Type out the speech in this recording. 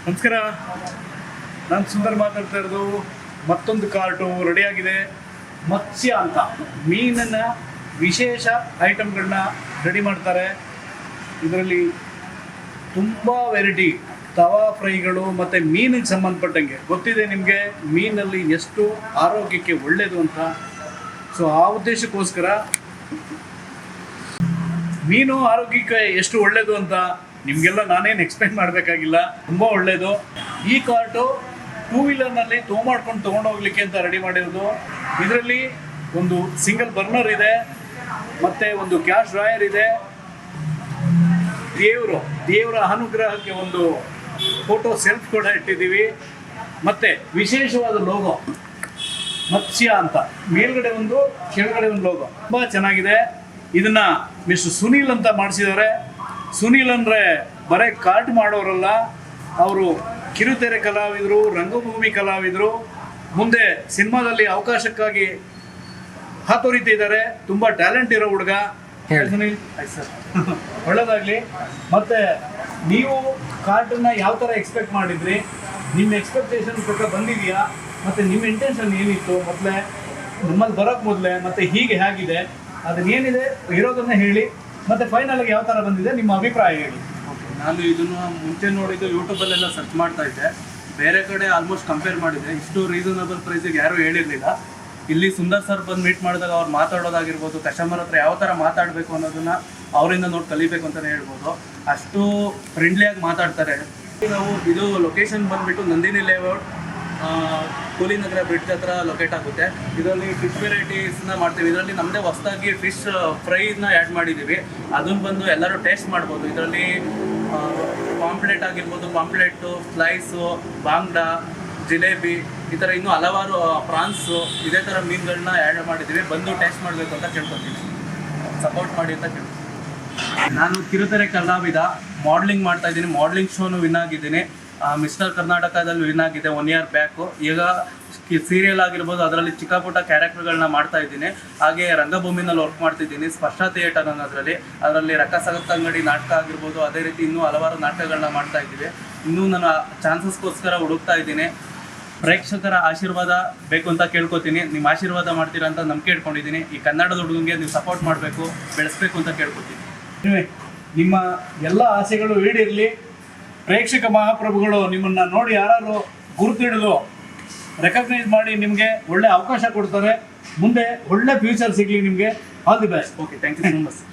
ನಮಸ್ಕಾರ, ನಾನು ಸುಂದರ್ ಮಾತಾಡ್ತಾ ಇರೋದು. ಮತ್ತೊಂದು ಕಾರ್ಟು ರೆಡಿಯಾಗಿದೆ. ಮತ್ಸ್ಯ ಅಂತ ಮೀನಿನ ವಿಶೇಷ ಐಟಮ್ಗಳನ್ನ ರೆಡಿ ಮಾಡ್ತಾರೆ. ಇದರಲ್ಲಿ ತುಂಬ ವೆರೈಟಿ ತವಾ ಫ್ರೈಗಳು ಮತ್ತು ಮೀನಿಗೆ ಸಂಬಂಧಪಟ್ಟಂಗೆ ಗೊತ್ತಿದೆ ನಿಮಗೆ ಮೀನಲ್ಲಿ ಎಷ್ಟು ಆರೋಗ್ಯಕ್ಕೆ ಒಳ್ಳೆಯದು ಅಂತ. ಸೊ ಆ ಉದ್ದೇಶಕ್ಕೋಸ್ಕರ ಮೀನು ಆರೋಗ್ಯಕ್ಕೆ ಎಷ್ಟು ಒಳ್ಳೆಯದು ಅಂತ ನಿಮಗೆಲ್ಲ ನಾನೇನು ಎಕ್ಸ್ಪ್ಲೈನ್ ಮಾಡಬೇಕಾಗಿಲ್ಲ, ತುಂಬ ಒಳ್ಳೆಯದು. ಈ ಕಾರ್ಟು 2 ವೀಲರ್ನಲ್ಲಿ ತೊಗೊಂಡೋಗ್ಲಿಕ್ಕೆ ಅಂತ ರೆಡಿ ಮಾಡಿರೋದು. ಇದರಲ್ಲಿ ಒಂದು ಸಿಂಗಲ್ ಬರ್ನರ್ ಇದೆ, ಮತ್ತು ಒಂದು ಗ್ಯಾಸ್ ಡ್ರಾಯರ್ ಇದೆ. ದೇವರ ಅನುಗ್ರಹಕ್ಕೆ ಒಂದು ಫೋಟೋ ಸೆಲ್ಫ್ ಕೂಡ ಇಟ್ಟಿದ್ದೀವಿ. ಮತ್ತು ವಿಶೇಷವಾದ ಲೋಗೋ ಮತ್ಸ್ಯ ಅಂತ ಮೇಲ್ಗಡೆ ಒಂದು ಕೆಳಗಡೆ ಒಂದು ಲೋಗೋ ತುಂಬ ಚೆನ್ನಾಗಿದೆ. ಇದನ್ನು ಮಿಸ್ಟರ್ ಸುನೀಲ್ ಅಂತ ಮಾಡಿಸಿದ್ದಾರೆ. ಸುನೀಲ್ ಅಂದರೆ ಬರೀ ಕಾರ್ಟ್ ಮಾಡೋರಲ್ಲ, ಅವರು ಕಿರುತೆರೆ ಕಲಾವಿದರು, ರಂಗಭೂಮಿ ಕಲಾವಿದರು, ಮುಂದೆ ಸಿನಿಮಾದಲ್ಲಿ ಅವಕಾಶಕ್ಕಾಗಿ ಹಾತೊರಿತಿದ್ದಾರೆ. ತುಂಬ ಟ್ಯಾಲೆಂಟ್ ಇರೋ ಹುಡುಗ ಸುನೀಲ್. ಸರ್ ಒಳ್ಳೆಯದಾಗಲಿ. ಮತ್ತು ನೀವು ಕಾರ್ಟನ್ನು ಯಾವ ಥರ ಎಕ್ಸ್ಪೆಕ್ಟ್ ಮಾಡಿದ್ರಿ, ನಿಮ್ಮ ಎಕ್ಸ್ಪೆಕ್ಟೇಷನ್ ಪ್ರಕಾರ ಬಂದಿದೆಯಾ, ಮತ್ತು ನಿಮ್ಮ ಇಂಟೆನ್ಷನ್ ಏನಿತ್ತು ಮೊದಲೇ ನಮ್ಮಲ್ಲಿ ಬರೋಕ್ಕೆ ಮೊದಲೇ, ಮತ್ತು ಹೀಗೆ ಹೇಗಿದೆ ಅದನ್ನೇನಿದೆ ಇರೋದನ್ನ ಹೇಳಿ, ಮತ್ತು ಫೈನಲ್ಗೆ ಯಾವ ಥರ ಬಂದಿದೆ ನಿಮ್ಮ ಅಭಿಪ್ರಾಯ ಹೇಳಿ. ನಾನು ಇದನ್ನು ಮುಂಚೆ ನೋಡಿದ್ದು ಯೂಟ್ಯೂಬಲ್ಲೆಲ್ಲ ಸರ್ಚ್ ಮಾಡ್ತಾ ಇದ್ದೆ. ಬೇರೆ ಕಡೆ ಆಲ್ಮೋಸ್ಟ್ ಕಂಪೇರ್ ಮಾಡಿದೆ. ಇಷ್ಟು ರೀಸನಬಲ್ ಪ್ರೈಸಿಗೆ ಯಾರೂ ಹೇಳಿರಲಿಲ್ಲ. ಇಲ್ಲಿ ಸುಂದರ್ ಸರ್ ಬಂದು ಮೀಟ್ ಮಾಡಿದಾಗ ಅವ್ರು ಮಾತಾಡೋದಾಗಿರ್ಬೋದು, ಕಸ್ಟಮರ್ ಹತ್ರ ಯಾವ ಥರ ಮಾತಾಡಬೇಕು ಅನ್ನೋದನ್ನು ಅವರಿಂದ ನೋಡಿ ಕಲಿಬೇಕು ಅಂತಲೇ ಹೇಳ್ಬೋದು. ಅಷ್ಟು ಫ್ರೆಂಡ್ಲಿಯಾಗಿ ಮಾತಾಡ್ತಾರೆ. ನಾವು ಇದು ಲೊಕೇಶನ್ ಬಂದುಬಿಟ್ಟು ನಂದಿನಿ ಲೇಔಟ್, ಕೂಲಿನಗರ ಬ್ರಿಡ್ಜ್ ಹತ್ರ ಲೊಕೇಟ್ ಆಗುತ್ತೆ. ಇದರಲ್ಲಿ ಫಿಶ್ ವೆರೈಟೀಸ್ನ ಮಾಡ್ತೀವಿ. ಇದರಲ್ಲಿ ನಮ್ಮದೇ ಹೊಸದಾಗಿ ಫಿಶ್ ಫ್ರೈನ ಆ್ಯಡ್ ಮಾಡಿದ್ದೀವಿ. ಅದನ್ನು ಬಂದು ಎಲ್ಲರೂ ಟೇಸ್ಟ್ ಮಾಡ್ಬೋದು. ಇದರಲ್ಲಿ ಪಾಂಪ್ಲೆಟ್ ಆಗಿರ್ಬೋದು, ಪಾಂಪ್ಲೆಟ್ಟು, ಸ್ಲೈಸು, ಬಾಂಗ್ಡಾ, ಜಿಲೇಬಿ, ಈ ಥರ ಇನ್ನೂ ಹಲವಾರು ಪ್ರಾನ್ಸು, ಇದೇ ಥರ ಮೀನುಗಳನ್ನ ಆ್ಯಡ್ ಮಾಡಿದ್ದೀವಿ. ಬಂದು ಟೇಸ್ಟ್ ಮಾಡಬೇಕು ಅಂತ ಕೇಳ್ಕೊತೀನಿ. ಸಪೋರ್ಟ್ ಮಾಡಿ ಅಂತ ಕೇಳ್ತೀನಿ. ನಾನು ಕಿರುತೆರೆ ಕಲಾವಿದ, ಮಾಡಲಿಂಗ್ ಮಾಡ್ತಾಯಿದ್ದೀನಿ. ಮಾಡಲಿಂಗ್ ಶೋನು ವಿನ್ ಆಗಿದ್ದೀನಿ. ಮಿಸ್ಟರ್ ಕರ್ನಾಟಕದಲ್ಲಿ ವಿನ್ ಆಗಿದೆ 1 year ಬ್ಯಾಕು. ಈಗ ಸೀರಿಯಲ್ ಆಗಿರ್ಬೋದು, ಅದರಲ್ಲಿ ಚಿಕ್ಕ ಪುಟ್ಟ ಕ್ಯಾರೆಕ್ಟರ್ಗಳನ್ನ ಮಾಡ್ತಾ ಇದ್ದೀನಿ. ಹಾಗೆ ರಂಗಭೂಮಿನಲ್ಲಿ ವರ್ಕ್ ಮಾಡ್ತಿದ್ದೀನಿ, ಸ್ಪರ್ಶ ಥಿಯೇಟರ್ ಅನ್ನೋದರಲ್ಲಿ. ಅದರಲ್ಲಿ ರಕ್ಕಸಗತ್ತಂಗಡಿ ನಾಟಕ ಆಗಿರ್ಬೋದು, ಅದೇ ರೀತಿ ಇನ್ನೂ ಹಲವಾರು ನಾಟಕಗಳನ್ನ ಮಾಡ್ತಾ ಇದ್ದೀವಿ. ಇನ್ನೂ ನಾನು ಚಾನ್ಸಸ್ಗೋಸ್ಕರ ಹುಡುಕ್ತಾ ಇದ್ದೀನಿ. ಪ್ರೇಕ್ಷಕರ ಆಶೀರ್ವಾದ ಬೇಕು ಅಂತ ಕೇಳ್ಕೊತೀನಿ. ನಿಮ್ಮ ಆಶೀರ್ವಾದ ಮಾಡ್ತೀರಾ ಅಂತ ನಂಬಿಕೆ ಇಟ್ಕೊಂಡಿದ್ದೀನಿ. ಈ ಕನ್ನಡದ ಹುಡುಗನಿಗೆ ನೀವು ಸಪೋರ್ಟ್ ಮಾಡಬೇಕು, ಬೆಳೆಸಬೇಕು ಅಂತ ಕೇಳ್ಕೊತೀನಿ. ನಿಮ್ಮ ಎಲ್ಲ ಆಸೆಗಳು ಈಡೇರಲಿ. ಪ್ರೇಕ್ಷಕ ಮಹಾಪ್ರಭುಗಳು ನಿಮ್ಮನ್ನು ನೋಡಿ ಯಾರು ಗುರುತಿಡಿದು ರೆಕಗ್ನೈಸ್ ಮಾಡಿ ನಿಮಗೆ ಒಳ್ಳೆ ಅವಕಾಶ ಕೊಡ್ತಾರೆ. ಮುಂದೆ ಒಳ್ಳೆ ಫ್ಯೂಚರ್ ಸಿಗಲಿ ನಿಮಗೆ. All the best. Okay, thank you so much.